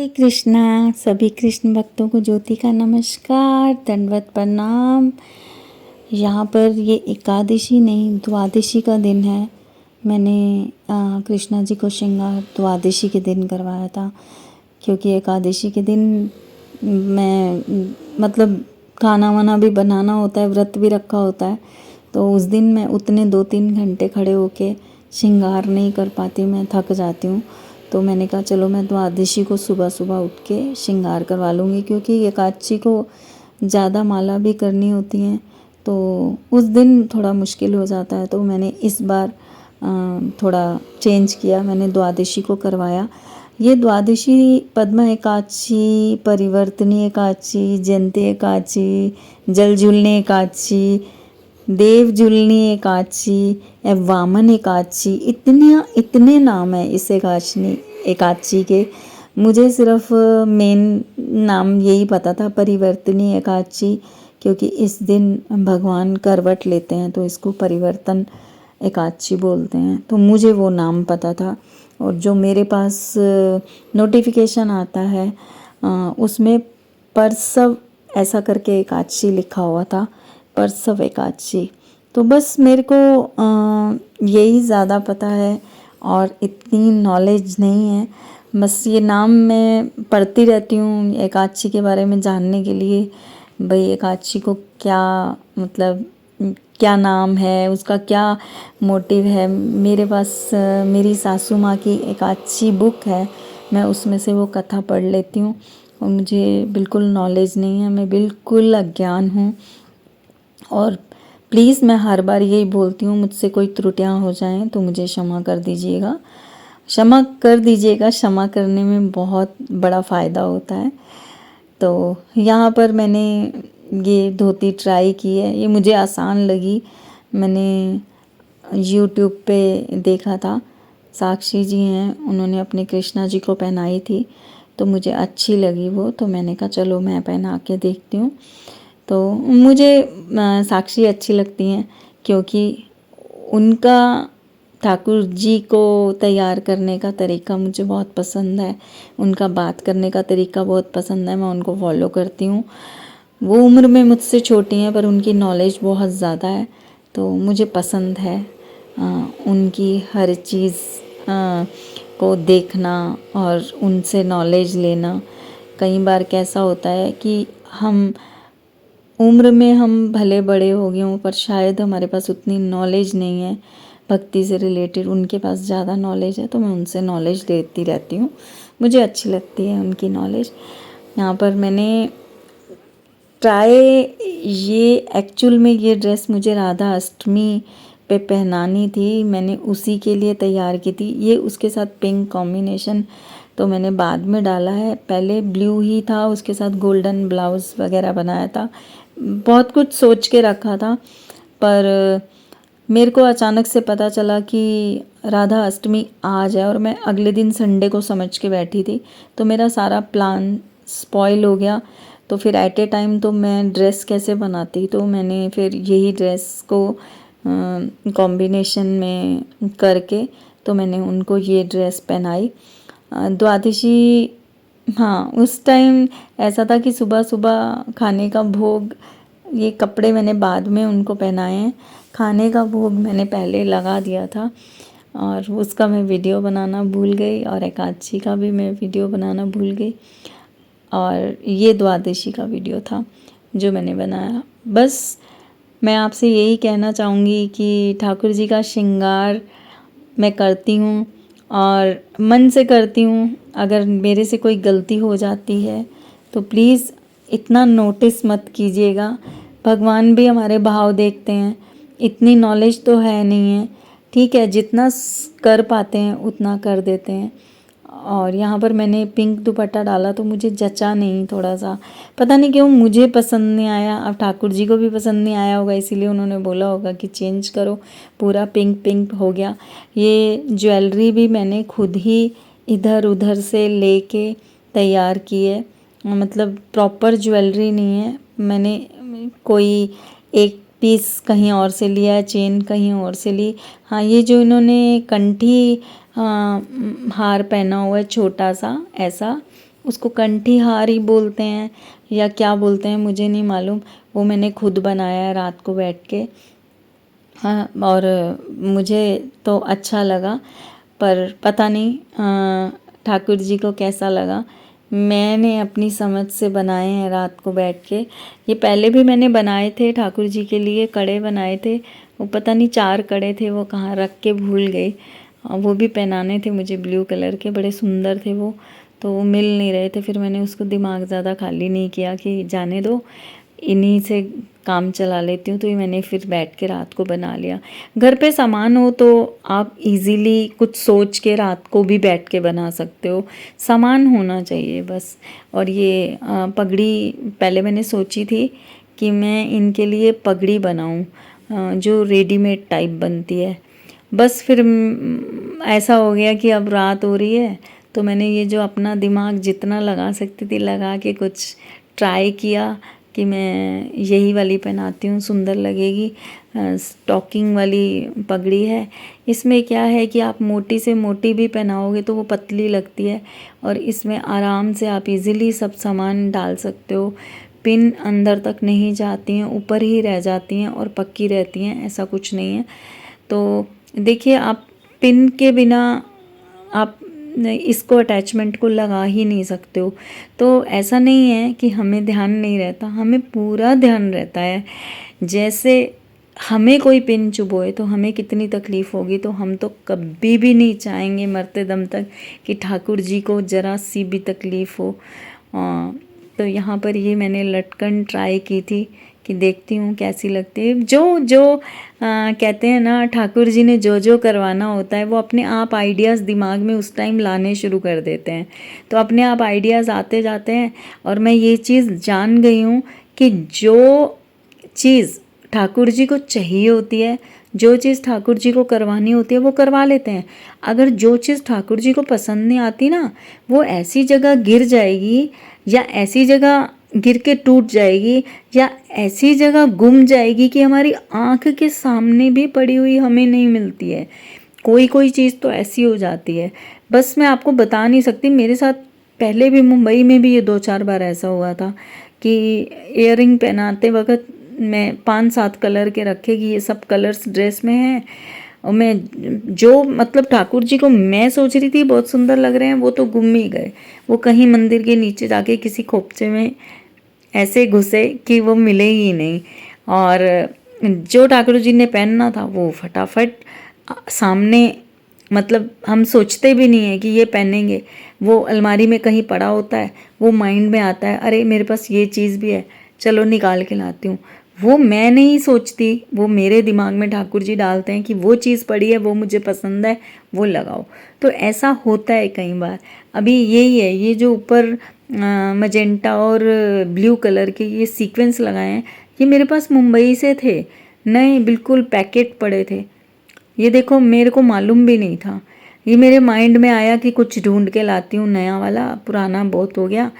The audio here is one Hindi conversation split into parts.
कृष्णा। सभी कृष्ण भक्तों को ज्योति का नमस्कार, दंडवत प्रणाम। यहाँ पर ये एकादशी नहीं द्वादशी का दिन है। मैंने कृष्णा जी को श्रृंगार द्वादशी के दिन करवाया था, क्योंकि एकादशी के दिन मैं मतलब खाना वाना भी बनाना होता है, व्रत भी रखा होता है, तो उस दिन मैं उतने 2-3 घंटे खड़े होके श्रृंगार नहीं कर पाती, मैं थक जाती हूँ। तो मैंने कहा चलो मैं द्वादशी को सुबह सुबह उठ के श्रृंगार करवा लूँगी, क्योंकि एकादशी को ज़्यादा माला भी करनी होती हैं, तो उस दिन थोड़ा मुश्किल हो जाता है। तो मैंने इस बार थोड़ा चेंज किया, मैंने द्वादशी को करवाया। ये द्वादशी पद्मा एकादशी, परिवर्तनी एकादशी, जयंती एकादशी, जल झूलने एकादशी, देव झूलनी एकादशी, वामन एकादशी, इतने नाम हैं इस एकादशी के। मुझे सिर्फ मेन नाम यही पता था, परिवर्तनी एकादशी, क्योंकि इस दिन भगवान करवट लेते हैं तो इसको परिवर्तन एकादशी बोलते हैं। तो मुझे वो नाम पता था, और जो मेरे पास नोटिफिकेशन आता है उसमें परसव ऐसा करके एकादशी लिखा हुआ था, परसव एकादशी। तो बस मेरे को यही ज़्यादा पता है और इतनी नॉलेज नहीं है। बस ये नाम मैं पढ़ती रहती हूँ एकादशी के बारे में जानने के लिए, भाई एकादशी को क्या मतलब क्या नाम है, उसका क्या मोटिव है। मेरे पास मेरी सासू माँ की एकादशी बुक है, मैं उसमें से वो कथा पढ़ लेती हूँ, और मुझे बिल्कुल नॉलेज नहीं है, मैं बिल्कुल अज्ञान हूँ। और प्लीज़ मैं हर बार यही बोलती हूँ, मुझसे कोई त्रुटियाँ हो जाएं तो मुझे क्षमा कर दीजिएगा, क्षमा कर दीजिएगा। क्षमा करने में बहुत बड़ा फ़ायदा होता है। तो यहाँ पर मैंने ये धोती ट्राई की है, ये मुझे आसान लगी। मैंने यूट्यूब पे देखा था, साक्षी जी हैं, उन्होंने अपने कृष्णा जी को पहनाई थी, तो मुझे अच्छी लगी वो, तो मैंने कहा चलो मैं पहना के देखती हूँ। तो मुझे साक्षी अच्छी लगती हैं, क्योंकि उनका ठाकुर जी को तैयार करने का तरीका मुझे बहुत पसंद है, उनका बात करने का तरीका बहुत पसंद है, मैं उनको फॉलो करती हूँ। वो उम्र में मुझसे छोटी हैं पर उनकी नॉलेज बहुत ज़्यादा है, तो मुझे पसंद है उनकी हर चीज़ को देखना और उनसे नॉलेज लेना। कई बार कैसा होता है कि हम उम्र में हम भले बड़े हो गए हों, पर शायद हमारे पास उतनी नॉलेज नहीं है भक्ति से रिलेटेड, उनके पास ज़्यादा नॉलेज है, तो मैं उनसे नॉलेज लेती रहती हूँ, मुझे अच्छी लगती है उनकी नॉलेज। यहाँ पर मैंने ट्राई ये एक्चुअल में ये ड्रेस मुझे राधा अष्टमी पे पहनानी थी, मैंने उसी के लिए तैयार की थी। ये उसके साथ पिंक कॉम्बिनेशन तो मैंने बाद में डाला है, पहले ब्लू ही था, उसके साथ गोल्डन ब्लाउज़ वगैरह बनाया था, बहुत कुछ सोच के रखा था। पर मेरे को अचानक से पता चला कि राधा अष्टमी आज है, और मैं अगले दिन संडे को समझ के बैठी थी, तो मेरा सारा प्लान स्पॉइल हो गया। तो फिर एट ए टाइम तो मैं ड्रेस कैसे बनाती, तो मैंने फिर यही ड्रेस को कॉम्बिनेशन में करके तो मैंने उनको ये ड्रेस पहनाई। द्वादशी, हाँ उस टाइम ऐसा था कि सुबह सुबह खाने का भोग, ये कपड़े मैंने बाद में उनको पहनाए हैं, खाने का भोग मैंने पहले लगा दिया था, और उसका मैं वीडियो बनाना भूल गई, और एकादशी का भी मैं वीडियो बनाना भूल गई, और ये द्वादशी का वीडियो था जो मैंने बनाया। बस मैं आपसे यही कहना चाहूँगी कि ठाकुर जी का श्रृंगार मैं करती हूँ और मन से करती हूँ। अगर मेरे से कोई गलती हो जाती है तो प्लीज़ इतना नोटिस मत कीजिएगा, भगवान भी हमारे भाव देखते हैं, इतनी नॉलेज तो है नहीं है, ठीक है, जितना कर पाते हैं उतना कर देते हैं। और यहाँ पर मैंने पिंक दुपट्टा डाला तो मुझे जचा नहीं, थोड़ा सा पता नहीं क्यों मुझे पसंद नहीं आया। अब ठाकुर जी को भी पसंद नहीं आया होगा, इसीलिए उन्होंने बोला होगा कि चेंज करो, पूरा पिंक पिंक हो गया। ये ज्वेलरी भी मैंने खुद ही इधर उधर से लेके तैयार की है, मतलब प्रॉपर ज्वेलरी नहीं है, मैंने कोई एक पीस कहीं और से लिया है, चेन कहीं और से ली। हाँ, ये जो इन्होंने कंठी हार पहना हुआ है छोटा सा ऐसा, उसको कंठी हार ही बोलते हैं या क्या बोलते हैं मुझे नहीं मालूम। वो मैंने खुद बनाया है रात को बैठ के। हाँ, और मुझे तो अच्छा लगा, पर पता नहीं ठाकुर जी को कैसा लगा। मैंने अपनी समझ से बनाए हैं रात को बैठ के। ये पहले भी मैंने बनाए थे ठाकुर जी के लिए, कड़े बनाए थे। वो पता नहीं 4 कड़े थे, वो कहाँ रख के भूल गई। वो भी पहनाने थे मुझे, ब्लू कलर के, बड़े सुंदर थे वो, तो वो मिल नहीं रहे थे। फिर मैंने उसको दिमाग ज़्यादा खाली नहीं किया कि जाने दो, इन्हीं से काम चला लेती हूँ। तो ये मैंने फिर बैठ के रात को बना लिया। घर पे सामान हो तो आप इजीली कुछ सोच के रात को भी बैठ के बना सकते हो, सामान होना चाहिए बस। और ये पगड़ी पहले मैंने सोची थी कि मैं इनके लिए पगड़ी बनाऊँ, जो रेडीमेड टाइप बनती है। बस फिर ऐसा हो गया कि अब रात हो रही है, तो मैंने ये जो अपना दिमाग जितना लगा सकती थी लगा के कुछ ट्राई किया कि मैं यही वाली पहनाती हूँ, सुंदर लगेगी। स्टॉकिंग वाली पगड़ी है। इसमें क्या है कि आप मोटी से मोटी भी पहनाओगे तो वो पतली लगती है, और इसमें आराम से आप इजीली सब सामान डाल सकते हो। पिन अंदर तक नहीं जाती हैं, ऊपर ही रह जाती हैं और पक्की रहती हैं, ऐसा कुछ नहीं है। तो देखिए, आप पिन के बिना आप इसको अटैचमेंट को लगा ही नहीं सकते हो। तो ऐसा नहीं है कि हमें ध्यान नहीं रहता, हमें पूरा ध्यान रहता है। जैसे हमें कोई पिन चुभोए तो हमें कितनी तकलीफ़ होगी, तो हम तो कभी भी नहीं चाहेंगे मरते दम तक कि ठाकुर जी को ज़रा सी भी तकलीफ़ हो। तो यहाँ पर ये मैंने लटकन ट्राई की थी कि देखती हूँ कैसी लगती है। जो जो कहते हैं ना, ठाकुर जी ने जो जो करवाना होता है वो अपने आप आइडियाज़ दिमाग में उस टाइम लाने शुरू कर देते हैं, तो अपने आप आइडियाज़ आते जाते हैं। और मैं ये चीज़ जान गई हूँ कि जो चीज़ ठाकुर जी को चाहिए होती है, जो चीज़ ठाकुर जी को करवानी होती है वो करवा लेते हैं। अगर जो चीज़ ठाकुर जी को पसंद नहीं आती ना, वो ऐसी जगह गिर जाएगी, या ऐसी जगह गिर के टूट जाएगी, या ऐसी जगह गुम जाएगी कि हमारी आँख के सामने भी पड़ी हुई हमें नहीं मिलती है। कोई कोई चीज़ तो ऐसी हो जाती है, बस मैं आपको बता नहीं सकती। मेरे साथ पहले भी मुंबई में भी ये 2-4 बार ऐसा हुआ था कि इयररिंग पहनाते वक्त मैं 5-7 कलर के रखे कि ये सब कलर्स ड्रेस में हैं, और मैं जो मतलब ठाकुर जी को मैं सोच रही थी बहुत सुंदर लग रहे हैं, वो तो गुम ही गए। वो कहीं मंदिर के नीचे जाके किसी खोपचे में ऐसे घुसे कि वो मिले ही नहीं। और जो ठाकुर जी ने पहनना था वो फटाफट सामने, मतलब हम सोचते भी नहीं है कि ये पहनेंगे, वो अलमारी में कहीं पड़ा होता है, वो माइंड में आता है अरे मेरे पास ये चीज़ भी है, चलो निकाल के लाती हूँ। वो मैं नहीं सोचती, वो मेरे दिमाग में ठाकुर जी डालते हैं कि वो चीज़ पड़ी है, वो मुझे पसंद है, वो लगाओ। तो ऐसा होता है कई बार। अभी यही है, ये जो ऊपर मजेंटा और ब्लू कलर के ये सीक्वेंस लगाए हैं, ये मेरे पास मुंबई से थे, नए बिल्कुल पैकेट पड़े थे। ये देखो, मेरे को मालूम भी नहीं था। ये मेरे माइंड में आया कि कुछ ढूंढ के लाती हूँ नया वाला, पुराना बहुत हो गया।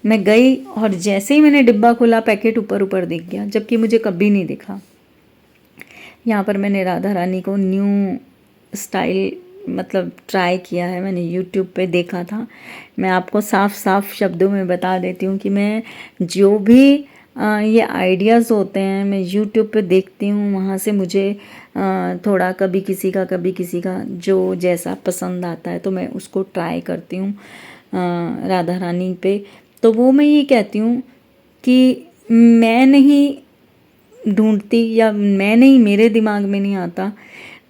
मैं गई और जैसे ही मैंने डिब्बा खोला, पैकेट ऊपर ऊपर दिख गया, जबकि मुझे कभी नहीं दिखा। यहाँ पर मैंने राधा रानी को न्यू स्टाइल मतलब ट्राई किया है, मैंने यूट्यूब पे देखा था। मैं आपको साफ साफ शब्दों में बता देती हूँ कि मैं जो भी ये आइडियाज़ होते हैं मैं यूट्यूब पे देखती हूँ, वहाँ से मुझे थोड़ा कभी किसी का जो जैसा पसंद आता है तो मैं उसको ट्राई करती हूँ राधा रानी पे। तो वो मैं ये कहती हूँ कि मैं नहीं ढूंढती, या मैं नहीं, मेरे दिमाग में नहीं आता,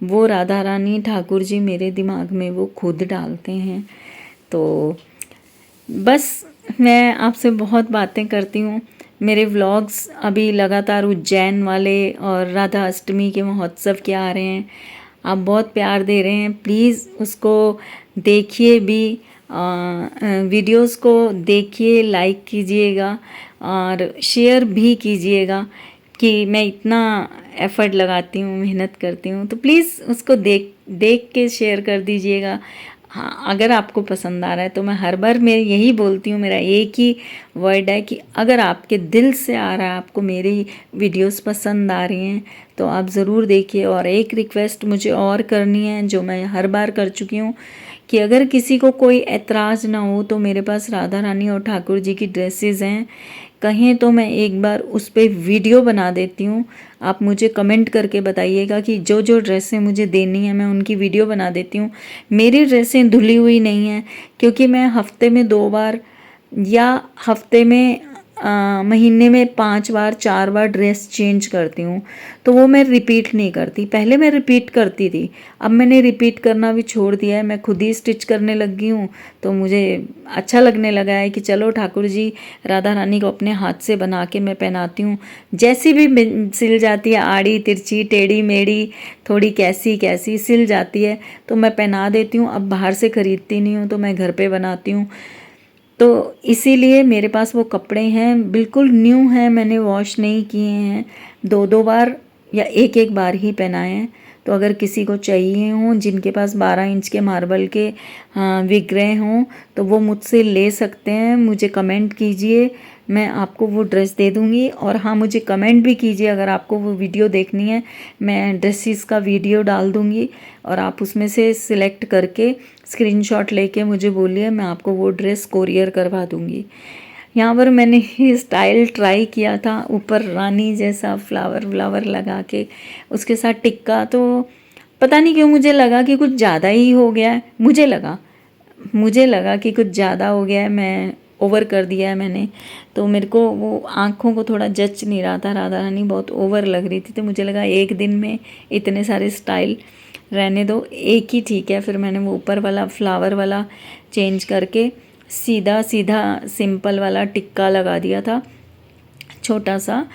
वो राधा रानी ठाकुर जी मेरे दिमाग में वो खुद डालते हैं। तो बस मैं आपसे बहुत बातें करती हूँ। मेरे व्लॉग्स अभी लगातार उज्जैन वाले और राधा अष्टमी के महोत्सव के आ रहे हैं, आप बहुत प्यार दे रहे हैं, प्लीज़ उसको देखिए भी, वीडियोस को देखिए, लाइक कीजिएगा और शेयर भी कीजिएगा कि मैं इतना एफ़र्ट लगाती हूँ, मेहनत करती हूँ, तो प्लीज़ उसको देख के शेयर कर दीजिएगा। हाँ, अगर आपको पसंद आ रहा है तो मैं हर बार मैं यही बोलती हूँ, मेरा एक ही वर्ड है कि अगर आपके दिल से आ रहा है, आपको मेरी वीडियोस पसंद आ रही हैं तो आप ज़रूर देखिए। और एक रिक्वेस्ट मुझे और करनी है जो मैं हर बार कर चुकी हूँ कि अगर किसी को कोई ऐतराज़ ना हो तो मेरे पास राधा रानी और ठाकुर जी की ड्रेसेस हैं, कहें तो मैं एक बार उस पर वीडियो बना देती हूँ। आप मुझे कमेंट करके बताइएगा कि जो जो ड्रेसें मुझे देनी है मैं उनकी वीडियो बना देती हूँ। मेरी ड्रेसें धुली हुई नहीं हैं क्योंकि मैं हफ्ते में 2 बार या हफ्ते में महीने में 5 बार 4 बार ड्रेस चेंज करती हूँ, तो वो मैं रिपीट नहीं करती। पहले मैं रिपीट करती थी, अब मैंने रिपीट करना भी छोड़ दिया है, मैं खुद ही स्टिच करने लग गई हूँ। तो मुझे अच्छा लगने लगा है कि चलो ठाकुर जी राधा रानी को अपने हाथ से बना के मैं पहनाती हूँ। जैसी भी सिल जाती है, आड़ी तिरछी टेढ़ी मेढ़ी थोड़ी कैसी कैसी सिल जाती है तो मैं पहना देती हूँ। अब बाहर से ख़रीदती नहीं हूँ तो मैं घर पे बनाती हूँ। तो इसीलिए मेरे पास वो कपड़े हैं, बिल्कुल न्यू हैं, मैंने वॉश नहीं किए हैं, 2-2 बार या एक बार ही पहनाए हैं। तो अगर किसी को चाहिए हों, जिनके पास 12 इंच के मार्बल के विग्रह हों तो वो मुझसे ले सकते हैं। मुझे कमेंट कीजिए, मैं आपको वो ड्रेस दे दूँगी। और हाँ, मुझे कमेंट भी कीजिए अगर आपको वो वीडियो देखनी है, मैं ड्रेसेस का वीडियो डाल दूँगी और आप उसमें से सिलेक्ट करके स्क्रीनशॉट लेके मुझे बोलिए, मैं आपको वो ड्रेस कोरियर करवा दूँगी। यहाँ पर मैंने ये स्टाइल ट्राई किया था, ऊपर रानी जैसा फ्लावर व्लावर लगा के उसके साथ टिक्का, तो पता नहीं क्यों मुझे लगा कि कुछ ज़्यादा ही हो गया है। मुझे लगा कि कुछ ज़्यादा हो गया है, मैं ओवर कर दिया है मैंने। तो मेरे को वो आँखों को थोड़ा जच नहीं रहा था, राधा रानी बहुत ओवर लग रही थी। तो मुझे लगा एक दिन में इतने सारे स्टाइल रहने दो, एक ही ठीक है। फिर मैंने वो ऊपर वाला फ्लावर वाला चेंज करके सीधा सीधा सिंपल वाला टिक्का लगा दिया था छोटा सा।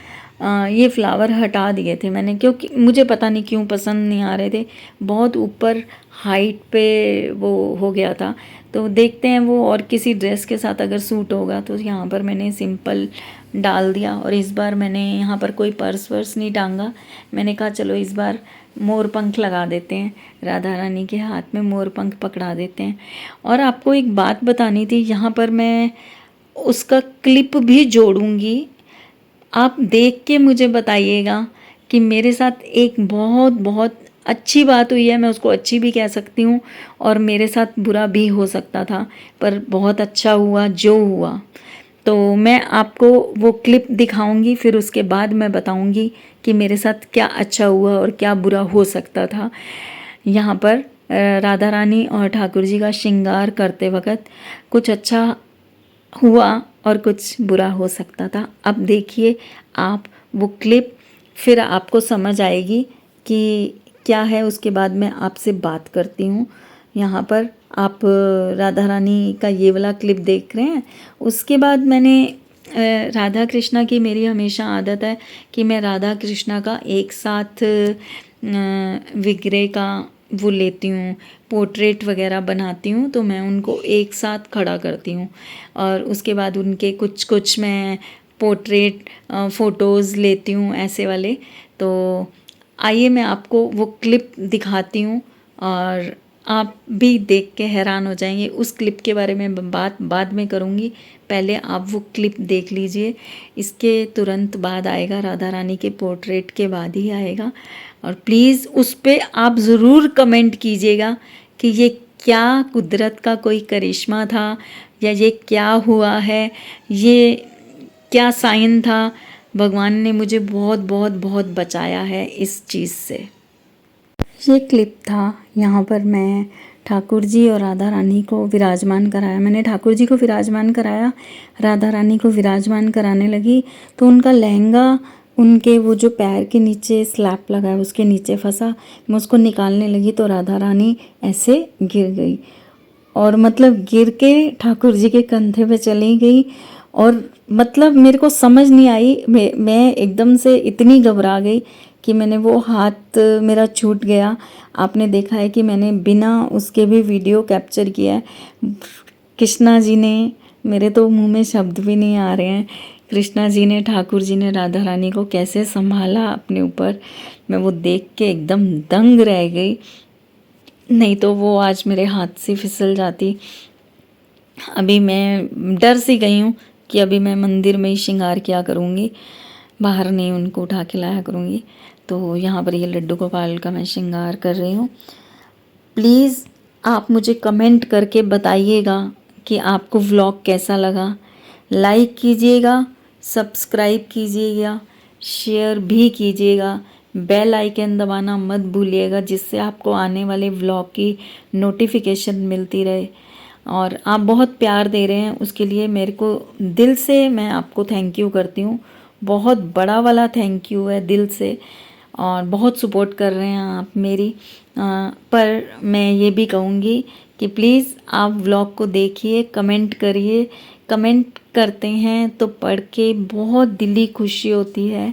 ये फ्लावर हटा दिए थे मैंने क्योंकि मुझे पता नहीं क्यों पसंद नहीं आ रहे थे, बहुत ऊपर हाइट पे वो हो गया था। तो देखते हैं वो और किसी ड्रेस के साथ अगर सूट होगा। तो यहाँ पर मैंने सिंपल डाल दिया और इस बार मैंने यहाँ पर कोई पर्स वर्स नहीं टांगा। मैंने कहा चलो इस बार मोर पंख लगा देते हैं, राधा रानी के हाथ में मोर पंख पकड़ा देते हैं। और आपको एक बात बतानी थी, यहाँ पर मैं उसका क्लिप भी जोड़ूंगी, आप देख के मुझे बताइएगा कि मेरे साथ एक बहुत बहुत अच्छी बात हुई है, मैं उसको अच्छी भी कह सकती हूँ और मेरे साथ बुरा भी हो सकता था, पर बहुत अच्छा हुआ जो हुआ। तो मैं आपको वो क्लिप दिखाऊंगी, फिर उसके बाद मैं बताऊंगी कि मेरे साथ क्या अच्छा हुआ और क्या बुरा हो सकता था। यहाँ पर राधा रानी और ठाकुर जी का श्रृंगार करते वक्त कुछ अच्छा हुआ और कुछ बुरा हो सकता था। अब देखिए आप वो क्लिप, फिर आपको समझ आएगी कि क्या है। उसके बाद मैं आपसे बात करती हूँ। यहाँ पर आप राधा रानी का ये वाला क्लिप देख रहे हैं। उसके बाद मैंने राधा कृष्णा की, मेरी हमेशा आदत है कि मैं राधा कृष्णा का एक साथ विग्रह का वो लेती हूँ, पोर्ट्रेट वगैरह बनाती हूँ, तो मैं उनको एक साथ खड़ा करती हूँ और उसके बाद उनके कुछ कुछ मैं पोर्ट्रेट फ़ोटोज़ लेती हूँ ऐसे वाले। तो आइए मैं आपको वो क्लिप दिखाती हूँ और आप भी देख के हैरान हो जाएंगे। उस क्लिप के बारे में बात बाद में करूँगी, पहले आप वो क्लिप देख लीजिए। इसके तुरंत बाद आएगा, राधा रानी के पोर्ट्रेट के बाद ही आएगा। और प्लीज़ उस पर आप ज़रूर कमेंट कीजिएगा कि ये क्या कुदरत का कोई करिश्मा था या ये क्या हुआ है, ये क्या साइन था। भगवान ने मुझे बहुत बहुत बहुत बचाया है इस चीज़ से। ये क्लिप था, यहाँ पर मैं ठाकुर जी और राधा रानी को विराजमान कराया। मैंने ठाकुर जी को विराजमान कराया, राधा रानी को विराजमान कराने लगी तो उनका लहंगा उनके वो जो पैर के नीचे स्लैप लगा है उसके नीचे फंसा। मैं उसको निकालने लगी तो राधा रानी ऐसे गिर गई और मतलब गिर के ठाकुर जी के कंधे पे चली गई। और मतलब मेरे को समझ नहीं आई, मैं एकदम से इतनी घबरा गई कि मैंने वो हाथ मेरा छूट गया। आपने देखा है कि मैंने बिना उसके भी वीडियो कैप्चर किया है। कृष्णा जी ने, मेरे तो मुंह में शब्द भी नहीं आ रहे हैं, कृष्णा जी ने, ठाकुर जी ने राधा रानी को कैसे संभाला अपने ऊपर, मैं वो देख के एकदम दंग रह गई। नहीं तो वो आज मेरे हाथ से फिसल जाती। अभी मैं डर सी गई हूँ कि अभी मैं मंदिर में ही श्रृंगार किया करूँगी, बाहर नहीं उनको उठा के लाया करूँगी। तो यहाँ पर ये लड्डू गोपाल का मैं श्रृंगार कर रही हूँ। प्लीज़ आप मुझे कमेंट करके बताइएगा कि आपको व्लॉग कैसा लगा। लाइक कीजिएगा, सब्सक्राइब कीजिएगा, शेयर भी कीजिएगा, बेल आइकन दबाना मत भूलिएगा, जिससे आपको आने वाले व्लॉग की नोटिफिकेशन मिलती रहे। और आप बहुत प्यार दे रहे हैं, उसके लिए मेरे को दिल से मैं आपको थैंक यू करती हूँ। बहुत बड़ा वाला थैंक यू है दिल से। और बहुत सपोर्ट कर रहे हैं आप मेरी। पर मैं ये भी कहूँगी कि प्लीज़ आप व्लॉग को देखिए, कमेंट करिए। कमेंट करते हैं तो पढ़ के बहुत दिली खुशी होती है,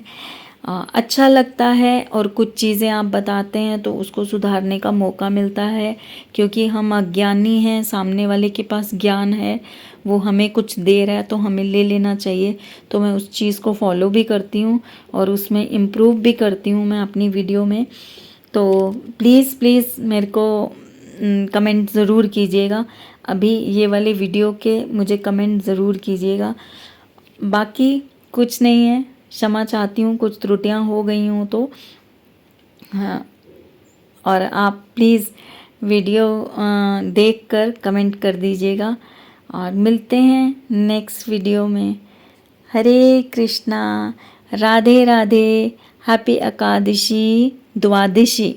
अच्छा लगता है। और कुछ चीज़ें आप बताते हैं तो उसको सुधारने का मौका मिलता है, क्योंकि हम अज्ञानी हैं, सामने वाले के पास ज्ञान है, वो हमें कुछ दे रहा है तो हमें ले लेना चाहिए। तो मैं उस चीज़ को फॉलो भी करती हूँ और उसमें इम्प्रूव भी करती हूँ मैं अपनी वीडियो में। तो प्लीज़ प्लीज़ मेरे को कमेंट ज़रूर कीजिएगा। अभी ये वाले वीडियो के मुझे कमेंट ज़रूर कीजिएगा। बाकी कुछ नहीं है, क्षमा चाहती हूँ कुछ त्रुटियाँ हो गई हूँ तो। हाँ, और आप प्लीज़ वीडियो देखकर कमेंट कर दीजिएगा। और मिलते हैं नेक्स्ट वीडियो में। हरे कृष्णा, राधे राधे, हैप्पी एकादशी द्वादशी।